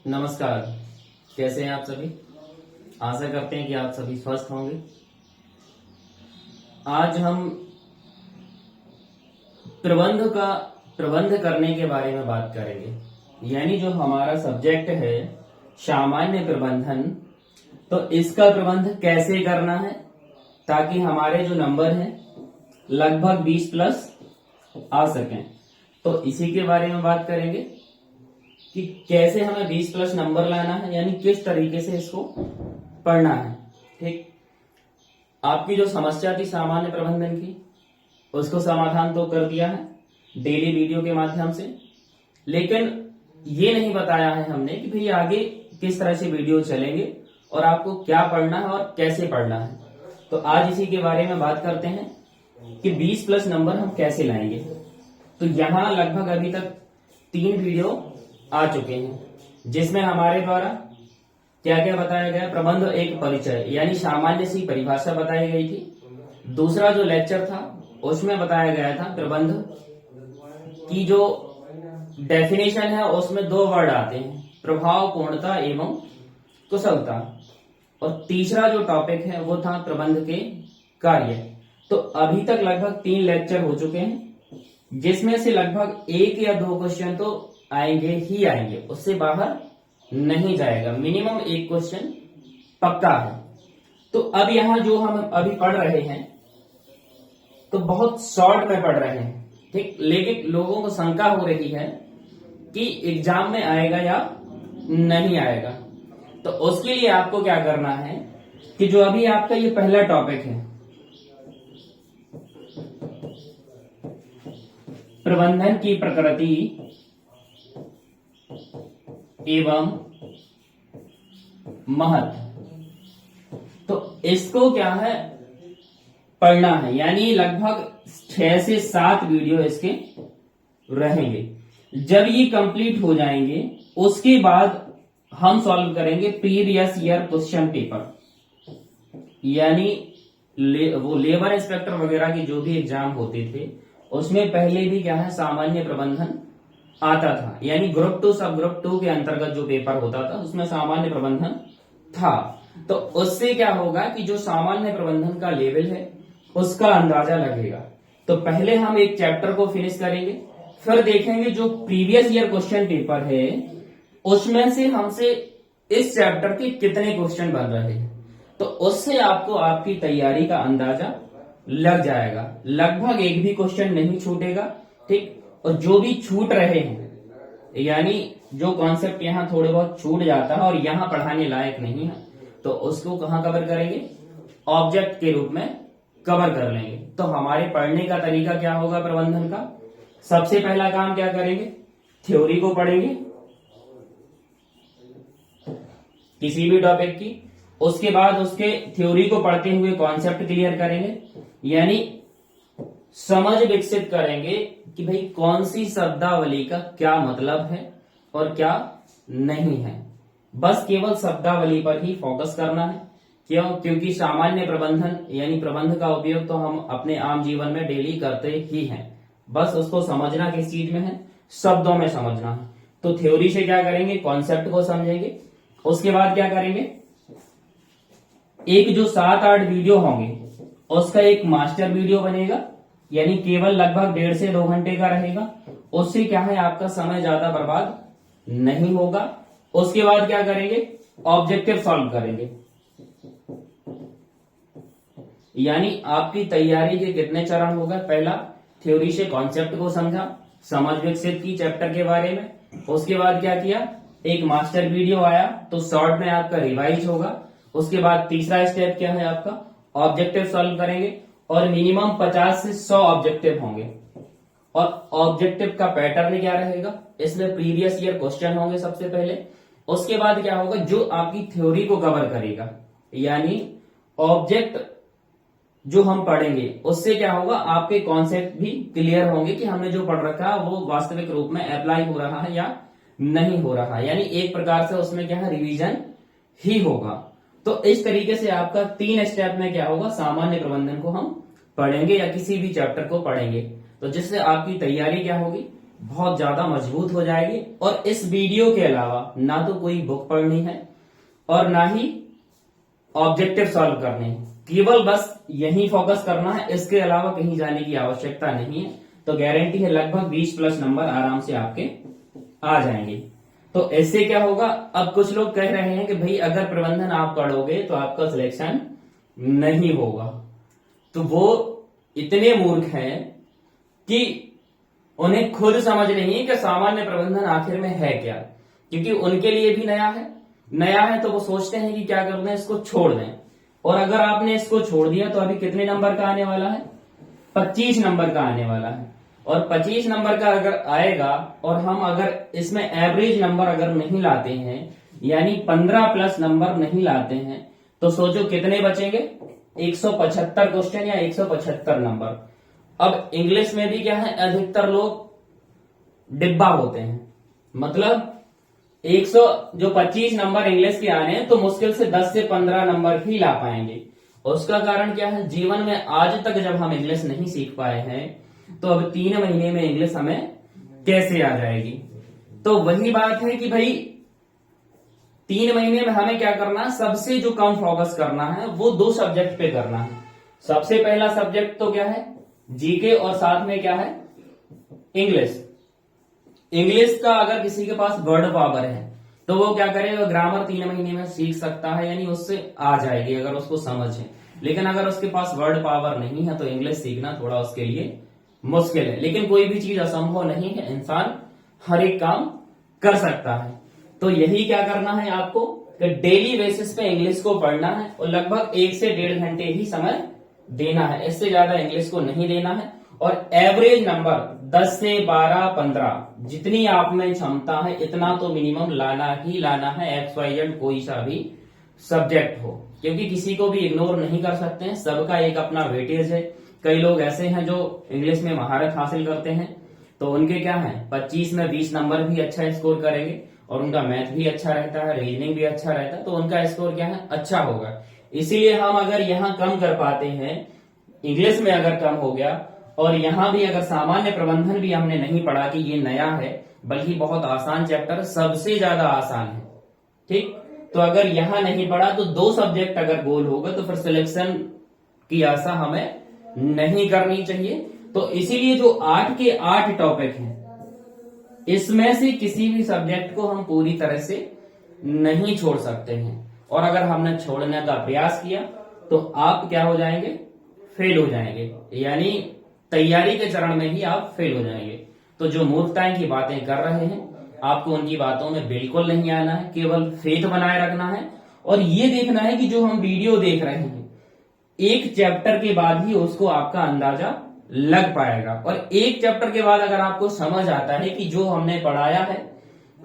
नमस्कार। कैसे हैं आप सभी। आशा करते हैं कि आप सभी स्वस्थ होंगे। आज हम प्रबंध करने के बारे में बात करेंगे। यानी जो हमारा सब्जेक्ट है सामान्य प्रबंधन, तो इसका प्रबंध कैसे करना है ताकि हमारे जो नंबर हैं लगभग 20 प्लस आ सकें। तो इसी के बारे में बात करेंगे कि कैसे हमें 20 प्लस नंबर लाना है, यानी किस तरीके से इसको पढ़ना है। ठीक, आपकी जो समस्या थी सामान्य प्रबंधन की, उसको समाधान तो कर दिया है डेली वीडियो के माध्यम से, लेकिन ये नहीं बताया है हमने कि भाई आगे किस तरह से वीडियो चलेंगे और आपको क्या पढ़ना है और कैसे पढ़ना है। तो आज इसी के बारे में बात करते हैं कि 20 प्लस नंबर हम कैसे लाएंगे। तो यहाँ लगभग अभी तक 3 वीडियो आ चुके हैं, जिसमें हमारे द्वारा क्या क्या बताया गया। प्रबंध एक परिचय यानी सामान्य सी परिभाषा बताई गई थी। दूसरा जो लेक्चर था उसमें बताया गया था प्रबंध की जो डेफिनेशन है, उसमें 2 वर्ड आते हैं, प्रभावपूर्णता एवं कुशलता। और तीसरा जो टॉपिक है वो था प्रबंध के कार्य। तो अभी तक लगभग 3 लेक्चर हो चुके हैं, जिसमें से लगभग 1 या 2 क्वेश्चन तो आएंगे ही आएंगे, उससे बाहर नहीं जाएगा। मिनिमम 1 क्वेश्चन पक्का है। तो अब यहां जो हम अभी पढ़ रहे हैं तो बहुत शॉर्ट में पढ़ रहे हैं, ठीक, लेकिन लोगों को शंका हो रही है कि एग्जाम में आएगा या नहीं आएगा। तो उसके लिए आपको क्या करना है कि जो अभी आपका ये पहला टॉपिक है प्रबंधन की प्रकृति एवं महत्व, तो इसको क्या है पढ़ना है। यानी लगभग 6 से 7 वीडियो इसके रहेंगे। जब ये कंप्लीट हो जाएंगे उसके बाद हम सॉल्व करेंगे प्रीवियस ईयर क्वेश्चन पेपर। यानी वो लेबर इंस्पेक्टर वगैरह की जो भी एग्जाम होते थे उसमें पहले भी क्या है सामान्य प्रबंधन आता था। यानी ग्रुप 2 सब ग्रुप 2 के अंतर्गत जो पेपर होता था उसमें सामान्य प्रबंधन था। तो उससे क्या होगा कि जो सामान्य प्रबंधन का लेवल है उसका अंदाजा लगेगा। तो पहले हम एक चैप्टर को फिनिश करेंगे, फिर देखेंगे जो प्रीवियस ईयर क्वेश्चन पेपर है उसमें से हमसे इस चैप्टर के कितने क्वेश्चन बन रहे हैं। तो उससे आपको आपकी तैयारी का अंदाजा लग जाएगा। लगभग एक भी क्वेश्चन नहीं छूटेगा, ठीक। और जो भी छूट रहे हैं, यानी जो कॉन्सेप्ट यहाँ थोड़े बहुत छूट जाता है और यहाँ पढ़ाने लायक नहीं है, तो उसको कहाँ कवर करेंगे, ऑब्जेक्ट के रूप में कवर कर लेंगे। तो हमारे पढ़ने का तरीका क्या होगा प्रबंधन का। सबसे पहला काम क्या करेंगे, थ्योरी को पढ़ेंगे किसी भी टॉपिक की। उसके बाद उसके थ्योरी को पढ़ते हुए कॉन्सेप्ट क्लियर करेंगे, यानी समझ विकसित करेंगे कि भाई कौन सी शब्दावली का क्या मतलब है और क्या नहीं है। बस केवल शब्दावली पर ही फोकस करना है। क्यों? क्योंकि सामान्य प्रबंधन यानी प्रबंध का उपयोग तो हम अपने आम जीवन में डेली करते ही हैं। बस उसको समझना किस चीज में है, शब्दों में समझना है। तो थ्योरी से क्या करेंगे, कॉन्सेप्ट को समझेंगे। उसके बाद क्या करेंगे, एक जो 7-8 वीडियो होंगे उसका एक मास्टर वीडियो बनेगा, यानी केवल लगभग 1.5 से 2 घंटे का रहेगा। उससे क्या है आपका समय ज्यादा बर्बाद नहीं होगा। उसके बाद क्या करेंगे, ऑब्जेक्टिव सॉल्व करेंगे। यानी आपकी तैयारी के कितने चरण हो गए। पहला थ्योरी से कॉन्सेप्ट को समझा, समझ विकसित की चैप्टर के बारे में। उसके बाद क्या किया, एक मास्टर वीडियो आया तो शॉर्ट में आपका रिवाइज होगा। उसके बाद तीसरा स्टेप क्या है आपका, ऑब्जेक्टिव सॉल्व करेंगे और मिनिमम 50 से 100 ऑब्जेक्टिव होंगे। और ऑब्जेक्टिव का पैटर्न क्या रहेगा, इसमें प्रीवियस ईयर क्वेश्चन होंगे सबसे पहले। उसके बाद क्या होगा, जो आपकी थ्योरी को कवर करेगा, यानी ऑब्जेक्ट जो हम पढ़ेंगे उससे क्या होगा आपके कॉन्सेप्ट भी क्लियर होंगे कि हमने जो पढ़ रखा है वो वास्तविक रूप में अप्लाई हो रहा है या नहीं हो रहा है। यानी एक प्रकार से उसमें क्या है, रिवीजन ही होगा। तो इस तरीके से आपका 3 स्टेप में क्या होगा, सामान्य प्रबंधन को हम पढ़ेंगे या किसी भी चैप्टर को पढ़ेंगे, तो जिससे आपकी तैयारी क्या होगी, बहुत ज्यादा मजबूत हो जाएगी। और इस वीडियो के अलावा ना तो कोई बुक पढ़नी है और ना ही ऑब्जेक्टिव सॉल्व करने हैं, केवल बस यही फोकस करना है, इसके अलावा कहीं जाने की आवश्यकता नहीं है। तो गारंटी है लगभग 20+ नंबर आराम से आपके आ जाएंगे। तो इससे क्या होगा, अब कुछ लोग कह रहे हैं कि भाई अगर प्रबंधन आप पढ़ोगे तो आपका सिलेक्शन नहीं होगा, तो वो इतने मूर्ख हैं कि उन्हें खुद समझ नहीं है कि सामान्य प्रबंधन आखिर में है क्या, क्योंकि उनके लिए भी नया है तो वो सोचते हैं कि क्या कर दें, इसको छोड़ दें। और अगर आपने इसको छोड़ दिया तो अभी कितने नंबर का आने वाला है, 25 नंबर का आने वाला है। और 25 नंबर का अगर आएगा और हम अगर इसमें एवरेज नंबर अगर नहीं लाते हैं, यानी 15+ नंबर नहीं लाते हैं, तो सोचो कितने बचेंगे, 175 क्वेश्चन या 175 नंबर। अब इंग्लिश में भी क्या है, अधिकतर लोग डिब्बा होते हैं, मतलब 25 नंबर इंग्लिश के आने हैं तो मुश्किल से 10 से 15 नंबर ही ला पाएंगे। उसका कारण क्या है, जीवन में आज तक जब हम इंग्लिश नहीं सीख पाए हैं तो अब 3 महीने में इंग्लिश हमें कैसे आ जाएगी। तो वही बात है कि भाई 3 महीने में हमें क्या करना है, सबसे जो कम फोकस करना है वो 2 सब्जेक्ट पे करना है। सबसे पहला सब्जेक्ट तो क्या है, जीके, और साथ में क्या है, इंग्लिश। इंग्लिश का अगर किसी के पास वर्ड पावर है तो वो क्या करेगा, ग्रामर 3 महीने में सीख सकता है, यानी उससे आ जाएगी अगर उसको समझ है। लेकिन अगर उसके पास वर्ड पावर नहीं है तो इंग्लिश सीखना थोड़ा उसके लिए मुश्किल है। लेकिन कोई भी चीज असंभव नहीं है, इंसान हर एक काम कर सकता है। तो यही क्या करना है आपको कि डेली बेसिस पे इंग्लिश को पढ़ना है और लगभग 1 से 1.5 घंटे ही समय देना है, इससे ज्यादा इंग्लिश को नहीं देना है। और एवरेज नंबर 10 से 12, 15 जितनी आप में क्षमता है इतना तो मिनिमम लाना ही लाना है, XYZ कोई सा भी सब्जेक्ट हो, क्योंकि किसी को भी इग्नोर नहीं कर सकते हैं, सबका एक अपना वेटेज है। कई लोग ऐसे हैं जो इंग्लिश में महारत हासिल करते हैं, तो उनके क्या है 25 में 20 नंबर भी अच्छा स्कोर करेंगे और उनका मैथ भी अच्छा रहता है, रीजनिंग भी अच्छा रहता है, तो उनका स्कोर क्या है, अच्छा होगा। इसीलिए हम अगर यहाँ कम कर पाते हैं, इंग्लिश में अगर कम हो गया और यहाँ भी अगर सामान्य प्रबंधन भी हमने नहीं पढ़ा कि ये नया है, बल्कि बहुत आसान चैप्टर, सबसे ज्यादा आसान है, ठीक। तो अगर यहाँ नहीं पढ़ा तो 2 सब्जेक्ट अगर गोल होगा तो फिर सिलेक्शन की आशा हमें नहीं करनी चाहिए। तो इसीलिए जो 8 के 8 टॉपिक हैं, इसमें से किसी भी सब्जेक्ट को हम पूरी तरह से नहीं छोड़ सकते हैं। और अगर हमने छोड़ने का प्रयास किया तो आप क्या हो जाएंगे, फेल हो जाएंगे, यानी तैयारी के चरण में ही आप फेल हो जाएंगे। तो जो मूर्खताएं की बातें कर रहे हैं, आपको उनकी बातों में बिल्कुल नहीं आना है, केवल फेथ बनाए रखना है और ये देखना है कि जो हम वीडियो देख रहे हैं एक चैप्टर के बाद ही उसको आपका अंदाजा लग पाएगा। और एक चैप्टर के बाद अगर आपको समझ आता है कि जो हमने पढ़ाया है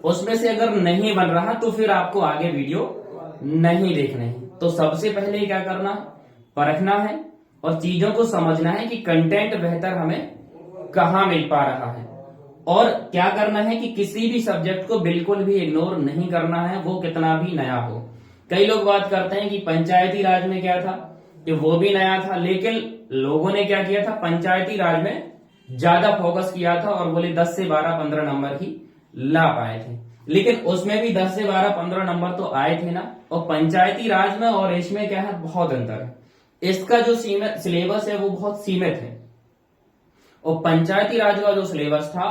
उसमें से अगर नहीं बन रहा तो फिर आपको आगे वीडियो नहीं देखने हैं। तो सबसे पहले क्या करना, परखना है और चीजों को समझना है कि कंटेंट बेहतर हमें कहाँ मिल पा रहा है। और क्या करना है कि किसी भी सब्जेक्ट को बिल्कुल भी इग्नोर नहीं करना है, वो कितना भी नया हो। कई लोग बात करते हैं कि पंचायती राज में क्या था, कि वो भी नया था, लेकिन लोगों ने क्या किया था, पंचायती राज में ज्यादा फोकस किया था और बोले 10 से 12, 15 नंबर ही ला पाए थे। लेकिन उसमें भी 10 से 12, 15 नंबर तो आए थे ना। और पंचायती राज में और इसमें क्या है, बहुत अंतर है। इसका जो सिलेबस है वो बहुत सीमित है और पंचायती राज का जो सिलेबस था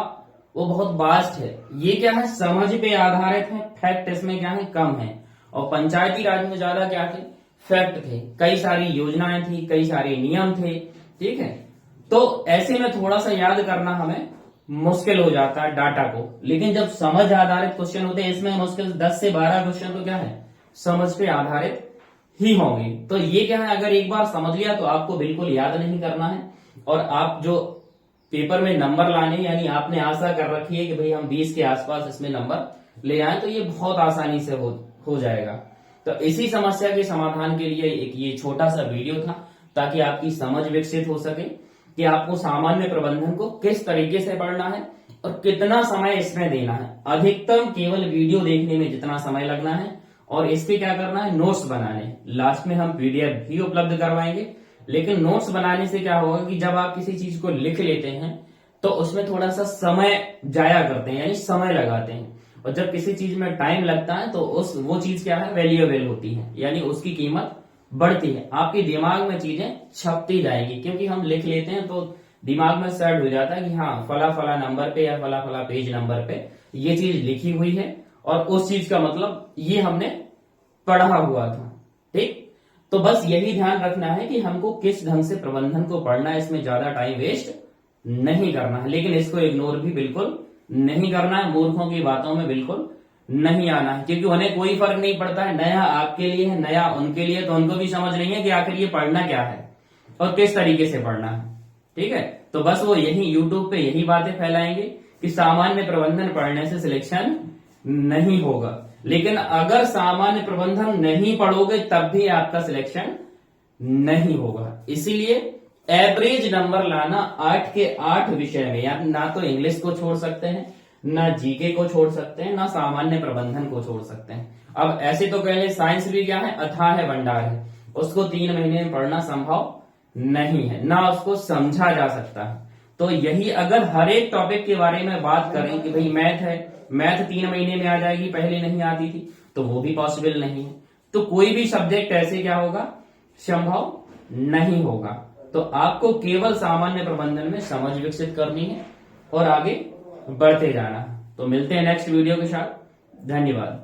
वो बहुत वास्ट है। ये क्या है, समझ पे आधारित है, फैक्ट इसमें क्या है, कम है। और पंचायती राज में ज्यादा क्या थे, फैक्ट थे, कई सारी योजनाएं थी, कई सारे नियम थे, ठीक है। तो ऐसे में थोड़ा सा याद करना हमें मुश्किल हो जाता है डाटा को। लेकिन जब समझ आधारित क्वेश्चन होते हैं, इसमें मुश्किल 10 से 12 क्वेश्चन तो क्या है, समझ पे आधारित ही होंगे। तो ये क्या है, अगर एक बार समझ लिया तो आपको बिल्कुल याद नहीं करना है। और आप जो पेपर में नंबर लाने, यानी आपने आशा कर रखी है कि भाई हम 20 के आसपास इसमें नंबर ले आए, तो ये बहुत आसानी से हो जाएगा। तो इसी समस्या के समाधान के लिए एक ये छोटा सा वीडियो था, ताकि आपकी समझ विकसित हो सके कि आपको सामान्य प्रबंधन को किस तरीके से पढ़ना है और कितना समय इसमें देना है। अधिकतम केवल वीडियो देखने में जितना समय लगना है और इसके क्या करना है, नोट्स बनाने। लास्ट में हम PDF भी उपलब्ध करवाएंगे। लेकिन नोट्स बनाने से क्या होगा कि जब आप किसी चीज को लिख लेते हैं तो उसमें थोड़ा सा समय जाया करते हैं, यानी समय लगाते हैं। और जब किसी चीज में टाइम लगता है तो वो चीज क्या है, वैल्यूएबल होती है, यानी उसकी कीमत बढ़ती है। आपके दिमाग में चीजें छपती जाएंगी, क्योंकि हम लिख लेते हैं तो दिमाग में सेट हो जाता है कि हाँ फला फला नंबर पे या फला फला पेज नंबर पे ये चीज लिखी हुई है और उस चीज का मतलब ये हमने पढ़ा हुआ था। ठीक, तो बस यही ध्यान रखना है कि हमको किस ढंग से प्रबंधन को पढ़ना है, इसमें ज्यादा टाइम वेस्ट नहीं करना है, लेकिन इसको इग्नोर भी बिल्कुल नहीं करना है, मूर्खों की बातों में बिल्कुल नहीं आना है, क्योंकि उन्हें कोई फर्क नहीं पड़ता है, नया आपके लिए है, नया उनके लिए, तो उनको भी समझ नहीं है कि आखिर ये पढ़ना क्या है और किस तरीके से पढ़ना है। ठीक है, तो बस वो यही यूट्यूब पे यही बातें फैलाएंगे कि सामान्य प्रबंधन पढ़ने से सिलेक्शन नहीं होगा, लेकिन अगर सामान्य प्रबंधन नहीं पढ़ोगे तब भी आपका सिलेक्शन नहीं होगा। इसीलिए एवरेज नंबर लाना 8 के 8 विषय में, या ना तो इंग्लिश को छोड़ सकते हैं, ना जीके को छोड़ सकते हैं, ना सामान्य प्रबंधन को छोड़ सकते हैं। अब ऐसे तो कह ले साइंस भी क्या है, अथाह है भंडार है, उसको 3 महीने में पढ़ना संभव नहीं है, ना उसको समझा जा सकता है। तो यही अगर हर एक टॉपिक के बारे में बात करें कि भाई मैथ है, मैथ 3 महीने में आ जाएगी, पहले नहीं आती थी, तो वो भी पॉसिबल नहीं है। तो कोई भी सब्जेक्ट ऐसे क्या होगा, संभव नहीं होगा। तो आपको केवल सामान्य प्रबंधन में समझ विकसित करनी है और आगे बढ़ते जाना है। तो मिलते हैं नेक्स्ट वीडियो के साथ, धन्यवाद।